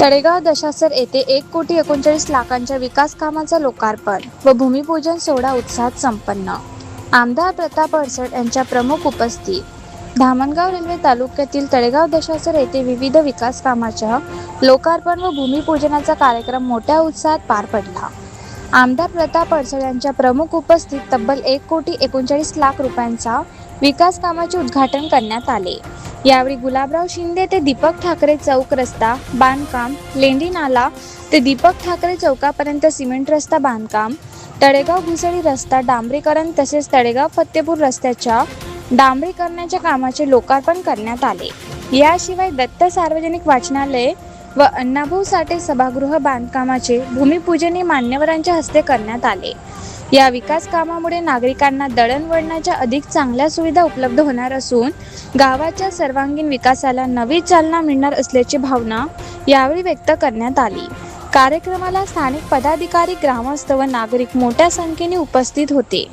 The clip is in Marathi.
तळेगाव दशासर येथे 1,39,00,000च्या विकास कामाचं लोकार्पण व भूमिपूजन सोहळा उत्साहात संपन्न. आमदार प्रताप अडसड यांच्या प्रमुख उपस्थितीत धामणगाव रेल्वे तालुक्यातील तळेगाव दशासर येथे विविध विकास कामाच्या लोकार्पण व भूमिपूजनाचा कार्यक्रम मोठ्या उत्साहात पार पडला. आमदार प्रताप अडसड यांच्या प्रमुख उपस्थितीत तब्बल 1,39,00,000 रुपयांचा विकास कामाचे उद्घाटन करण्यात आले. यावेळी गुलाबराव शिंदे ते दीपक ठाकरे चौक रस्ता बांधकाम, लेंडी नाला ते दीपक ठाकरे चौकापर्यंत सिमेंट रस्ता बांधकाम, तळेगाव घुसळी रस्ता डांबरीकरण तसेच तळेगाव फत्तेपूर रस्त्याच्या डांबरीकरणाच्या कामाचे लोकार्पण करण्यात आले. याशिवाय दत्त सार्वजनिक वाचनालय व अण्णाभाऊ साठे सभागृह बांधकामाचे भूमिपूजनही मान्यवरांच्या हस्ते करण्यात आले. या विकास कामामुळे नागरिकांना दळणवळणाच्या अधिक चांगल्या सुविधा उपलब्ध होणार असून गावाच्या सर्वांगीण विकासाला नवी चालना मिळणार असल्याची भावना यावेळी व्यक्त करण्यात आली. कार्यक्रमाला स्थानिक पदाधिकारी, ग्रामस्थ व नागरिक मोठ्या संख्येने उपस्थित होते.